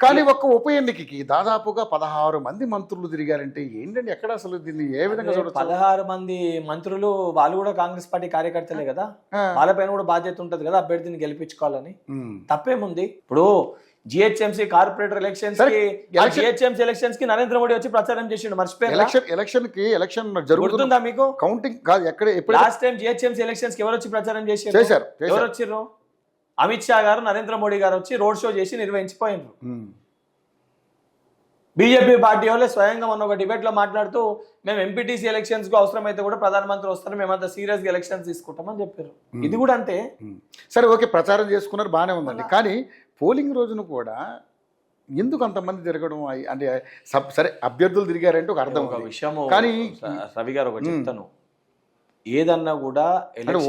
కానీ ఒక్క ఉప ఎన్నికకి దాదాపుగా 16 మంది మంత్రులు తిరిగారంటే ఏంటండి? ఎక్కడ అసలు దీన్ని ఏ విధంగా చూడొచ్చు? 16 మంది మంత్రులు వాళ్ళు కూడా కాంగ్రెస్ పార్టీ కార్యకర్తలే కదా, వాళ్ళపైన కూడా బాధ్యత ఉంటది కదా అభ్యర్థిని గెలిపించుకోవాలని. తప్పేముంది? ఇప్పుడు జిహెచ్ఎంసీ కార్పొరేటర్ ఎలక్షన్స్ కి, జిహెచ్ఎంసీ ఎలక్షన్స్ కి నరేంద్ర మోడీ వచ్చి ప్రచారం చేసిండు, మర్చిపోయారు? ఎలక్షన్ జరుగుతుందా మీకు? కౌంటింగ్ కాదు ఎక్కడ ఎప్పుడు లాస్ట్ టైం జిహెచ్ఎంసీ ఎలక్షన్స్ కి ఎవరు వచ్చి ప్రచారం చేశారు? ఎవరు వచ్చిర్రు? అమిత్ షా గారు, నరేంద్ర మోడీ గారు వచ్చి రోడ్ షో చేసి నిర్వహించిపోయినారు. బీజేపీ పార్టీ వాళ్ళే స్వయంగా మొన్న ఒక డిబేట్ లో మాట్లాడుతూ మేము ఎంపీటీసీ ఎలక్షన్స్ కు అవసరమైతే కూడా ప్రధానమంత్రి వస్తారు, మేమంతా సీరియస్ గా ఎలక్షన్స్ తీసుకుంటామని చెప్పారు. ఇది కూడా అంతే. సరే, ఓకే, ప్రచారం చేసుకున్నారు, బాగానే ఉందండి. కానీ పోలింగ్ రోజున కూడా ఎందుకు అంతమంది తిరగడం? అంటే సరే, అభ్యర్థులు తిరిగారంటే ఒక అర్థం. ఒక విషయం కానీ రవి గారు ఒకటి చెప్తాను, ఏదన్నా కూడా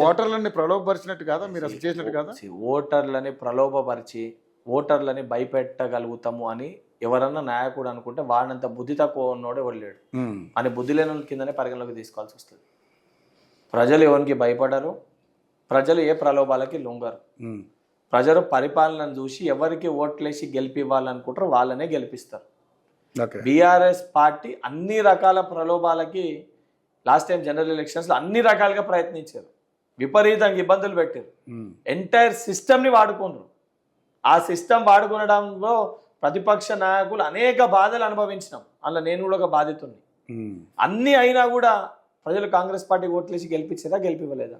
ఓటర్లని ప్రలోభపరిచినట్టు కాదా మీరు అసలు చేసినట్టు కాదా? ఓటర్లని ప్రలోభపరిచి ఓటర్లని భయపెట్టగలుగుతాము అని ఎవరన్నా నాయకుడు అనుకుంటే వాడినంత బుద్ధి తక్కువ ఉన్నోడు ఎవరు లేడు. అని బుద్ధి లేని కిందనే పరిగణలోకి తీసుకోవాల్సి వస్తుంది. ప్రజలు ఎవరికి భయపడరు, ప్రజలు ఏ ప్రలోభాలకి లొంగరు. ప్రజలు పరిపాలనను చూసి ఎవరికి ఓట్లేసి గెలిపివ్వాలనుకుంటారో వాళ్ళనే గెలిపిస్తారు. బీఆర్ఎస్ పార్టీ అన్ని రకాల ప్రలోభాలకి లాస్ట్ టైం జనరల్ ఎలక్షన్స్ లో అన్ని రకాలుగా ప్రయత్నించారు, విపరీతంగా ఇబ్బందులు పెట్టారు, ఎంటైర్ సిస్టమ్ ని వాడుకున్నారు. ఆ సిస్టమ్ వాడుకునడంలో ప్రతిపక్ష నాయకులు అనేక బాధలు అనుభవించినాం, అందులో నేను కూడా ఒక బాధితుడిని. అన్ని అయినా కూడా ప్రజలు కాంగ్రెస్ పార్టీకి ఓట్లేసి గెలిపించారా? గెలిపివ్వలేదా?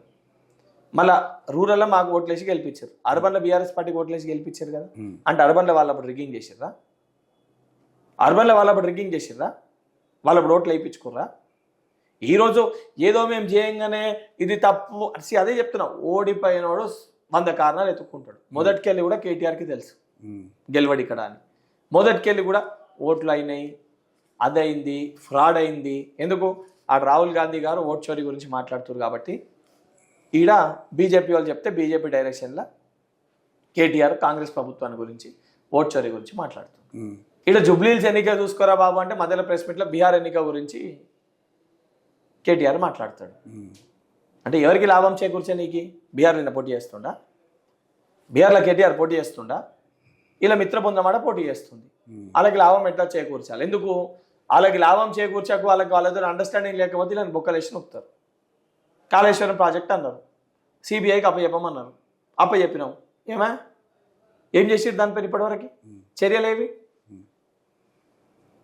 మళ్ళా రూరల్లో మాకు ఓట్లేసి గెలిపించారు, అర్బన్లో బీఆర్ఎస్ పార్టీకి ఓట్లేసి గెలిపించారు కదా. అంటే అర్బన్లో వాళ్ళప్పుడు రిగ్గింగ్ చేసిర్రా? అర్బన్లో వాళ్ళప్పుడు రిగ్గింగ్ చేసిర్రా? వాళ్ళప్పుడు ఓట్లు వేయించుకుర్రా? ఈరోజు ఏదో మేము చేయంగానే ఇది తప్పు అదే చెప్తున్నా. ఓడిపోయినోడు 100 కారణాలు ఎత్తుక్కుంటాడు. మొదటికెళ్ళి కూడా కేటీఆర్కి తెలుసు గెలవడి ఇక్కడ అని. మొదటికెళ్ళి కూడా ఓట్లు అయినాయి, అదైంది, ఫ్రాడ్ అయింది. ఎందుకు? ఆ రాహుల్ గాంధీ గారు ఓట్ చోరీ గురించి మాట్లాడుతున్నారు కాబట్టి ఈడ బీజేపీ వాళ్ళు చెప్తే బీజేపీ డైరెక్షన్లో కేటీఆర్ కాంగ్రెస్ ప్రభుత్వాన్ని గురించి ఓట్ చోరీ గురించి మాట్లాడుతున్నారు. ఈడ జుబ్లీహిల్స్ ఎన్నిక చూసుకోరా బాబు అంటే మధ్యలో ప్రెస్ మీట్లో బీహార్ ఎన్నిక గురించి కేటీఆర్ మాట్లాడతాడు. అంటే ఎవరికి లాభం చేకూర్చే? నీకు బీహార్ నిన్న పోటీ చేస్తుండా? బీహార్లో కేటీఆర్ పోటీ చేస్తుండా? ఇలా మిత్ర బృందం పోటీ చేస్తుంది. వాళ్ళకి లాభం ఎట్లా చేకూర్చాలి? ఎందుకు? వాళ్ళకి లాభం చేకూర్చాక వాళ్ళతో అండర్స్టాండింగ్ లేకపోతే ఇలా బొక్కలేసి నొక్కుతారు. కాళేశ్వరం ప్రాజెక్ట్ అన్నారు, సిబిఐకి అప్పచెప్పమన్నారు, అప్పచెప్పినాం. ఏం చేసిరు దానిపైన ఇప్పటివరకు? చర్యలేవి?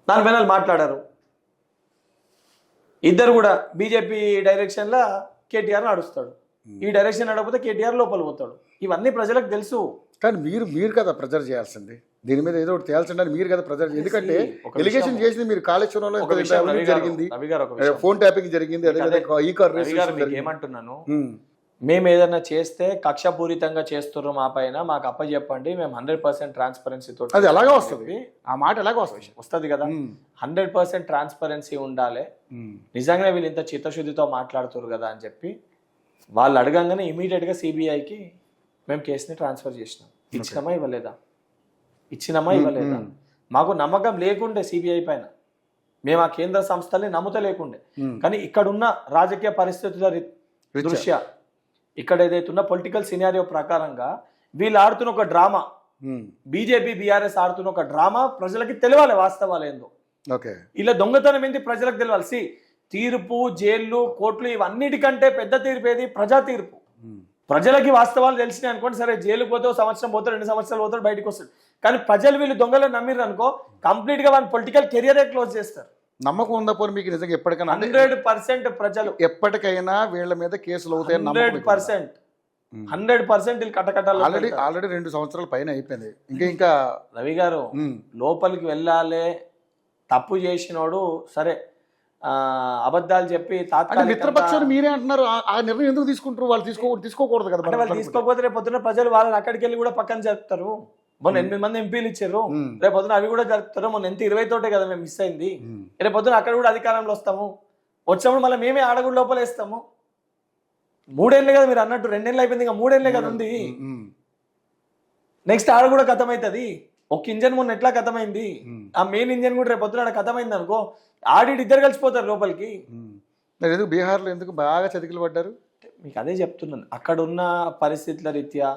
దానిపైన మాట్లాడారు. ఇద్దరు కూడా బీజేపీ డైరెక్షన్లో కేటీఆర్ నడుస్తాడు, ఈ డైరెక్షన్ నడకపోతే కేటీఆర్ లోపల పోతాడు. ఇవన్నీ ప్రజలకు తెలుసు. కానీ మీరు కదా ప్రెజర్ చేయాల్సింది, దీని మీద ఏదో ఒకటి తేల్చండి. మీరు కదా ప్రెజర్, ఎందుకంటే ఎలిగేషన్ చేసింది మీరు. కాళేశ్వరంలో జరిగింది, ఫోన్ ట్యాపింగ్ జరిగింది, ఏమంటున్నాను, మేము ఏదైనా చేస్తే కక్షపూరితంగా చేస్తున్నారు మా పైన, మాకు అప్పచెప్పండి, మేము 100% ట్రాన్స్పరెన్సీతో. అది ఎలాగో వస్తుంది, ఆ మాట ఎలాగో వస్తుంది కదా. 100% ట్రాన్స్పరెన్సీ ఉండాలి. నిజంగానే వీళ్ళు ఇంత చిత్తశుద్ధితో మాట్లాడుతున్నారు కదా అని చెప్పి వాళ్ళు అడగంగానే ఇమీడియట్గా సిబిఐకి మేము కేసుని ట్రాన్స్ఫర్ చేసినాం. ఇచ్చినామా ఇవ్వలేదా? మాకు నమ్మకం లేకుండే సిబిఐ పైన, మేము ఆ కేంద్ర సంస్థల్ని నమ్ముతలేకుండే. కానీ ఇక్కడున్న రాజకీయ పరిస్థితుల దృష్ట్యా, ఇక్కడ ఏదైతే ఉన్న పొలిటికల్ సినారియో ప్రకారంగా వీళ్ళు ఆడుతున్న ఒక డ్రామా, బీజేపీ బీఆర్ఎస్ ఆడుతున్న ఒక డ్రామా ప్రజలకి తెలియాలి వాస్తవాలు ఏందో. ఇలా దొంగతనం ఏంటి ప్రజలకు తెలియాలి. తీర్పు, జైళ్ళు, కోర్టులు ఇవన్నిటికంటే పెద్ద తీర్పు ఏది? ప్రజా తీర్పు. ప్రజలకి వాస్తవాలు తెలిసినాయి అనుకోండి, సరే జైలుకు పోతే 1 సంవత్సరం పోతాడు, 2 సంవత్సరాలు పోతాడు, బయటకు వస్తాడు. కానీ ప్రజలు వీళ్ళు దొంగలు నమ్మిర్రు అనుకో, కంప్లీట్ గా వాళ్ళ పొలిటికల్ కెరియరే క్లోజ్ చేస్తారు. నమ్మకం ఉందా పోనీ మీకు నిజంగా? ఎప్పటికైనా 100% ప్రజలు ఎప్పటికైనా వీళ్ళ మీద కేసులు అవుతాయి. 100% వీళ్ళు కట్టకట్టాలి. ఆల్రెడీ 2 సంవత్సరాల పైన అయిపోయింది. ఇంకా రవి గారు లోపలికి వెళ్ళాలి. తప్పు చేసినోడు సరే అబద్ధాలు చెప్పి మిత్రపక్షాలు మీరే అంటున్నారు, ఆ నిర్ణయం ఎందుకు తీసుకుంటారు? వాళ్ళు తీసుకోకూడదు కదా. వాళ్ళు తీసుకోకపోతే రేపు పొద్దున ప్రజలు వాళ్ళని అక్కడికి వెళ్ళి కూడా పక్కన జరుపుతారు. మొన్న 8 మంది ఎంపీలు ఇచ్చారు, రేపు పొద్దున అవి కూడా జరుపుతారు. మొన్న ఎంత 20 తోటే కదా మేము మిస్ అయింది. రేపు పొద్దున అక్కడ కూడా అధికారంలో వస్తాము, వచ్చినప్పుడు మళ్ళీ మేమే ఆడగుడు లోపల వేస్తాము. 3 ఏళ్ళే కదా మీరు అన్నట్టు, 2 ఏళ్ళు అయిపోయింది, ఇంకా 3 ఏళ్ళే కదా ఉంది. నెక్స్ట్ ఆడ కూడా కథం అవుతుంది. ఒక ఇంజన్ మొన్న ఎట్లా కథమైంది, ఆ మెయిన్ ఇంజన్ కూడా రేపు పొద్దున కథమైంది అనుకో, ఇద్దరు కలిసిపోతారు లోపలికి. ఎందుకు బీహార్లో ఎందుకు బాగా చతికిలు పడ్డారు? మీకు అదే చెప్తున్నాను, అక్కడ ఉన్న పరిస్థితుల రీత్యా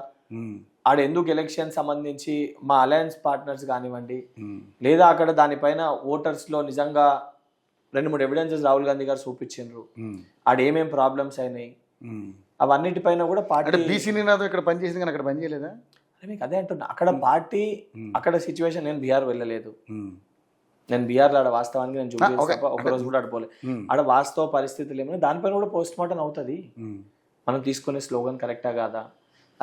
ఆడ ఎందుకు ఎలక్షన్ సంబంధించి మా అలయన్స్ పార్ట్నర్స్ కానివ్వండి, లేదా అక్కడ దానిపైన ఓటర్స్లో నిజంగా 2-3 ఎవిడెన్సెస్ రాహుల్ గాంధీ గారు చూపించిండ్రు, ఆడ ఏమేం ప్రాబ్లమ్స్ అయినాయి, అవన్నిటిపైన కూడా పార్టీ బీసీ నినాదం ఇక్కడ పనిచేసింది కానీ అక్కడ పని చేయలేదా? మీకు అదే అంటున్నా, అక్కడ పార్టీ అక్కడ సిచ్యువేషన్. నేను బీహార్ వెళ్ళలేదు, నేను బీహార్లో ఆడ వాస్తవానికి నేను చూసి ఒక రోజు కూడా ఆడిపోలేదు. ఆడ వాస్తవ పరిస్థితులు ఏమైనా దానిపైన కూడా పోస్ట్ మార్టం అవుతుంది. మనం తీసుకునే స్లోగన్ కరెక్టా కాదా,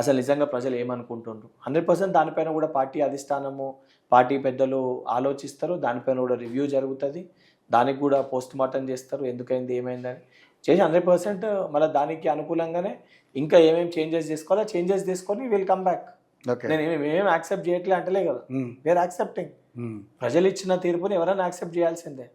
అసలు నిజంగా ప్రజలు ఏమనుకుంటుండ్రు, 100% దానిపైన కూడా పార్టీ అధిష్టానము పార్టీ పెద్దలు ఆలోచిస్తారు. దానిపైన కూడా రివ్యూ జరుగుతుంది, దానికి కూడా పోస్ట్ మార్టం చేస్తారు, ఎందుకైంది ఏమైందని చేసి 100% మళ్ళీ దానికి అనుకూలంగానే ఇంకా ఏమేమి చేంజెస్ చేసుకోవాలో చేంజెస్ చేసుకొని విల్ కమ్ బ్యాక్. నేను ఏమేమి యాక్సెప్ట్ చేయట్లే అంటలే కదా, వేర్ యాక్సెప్టింగ్. ప్రజలు ఇచ్చిన తీర్పుని ఎవరైనా యాక్సెప్ట్ చేయాల్సిందే.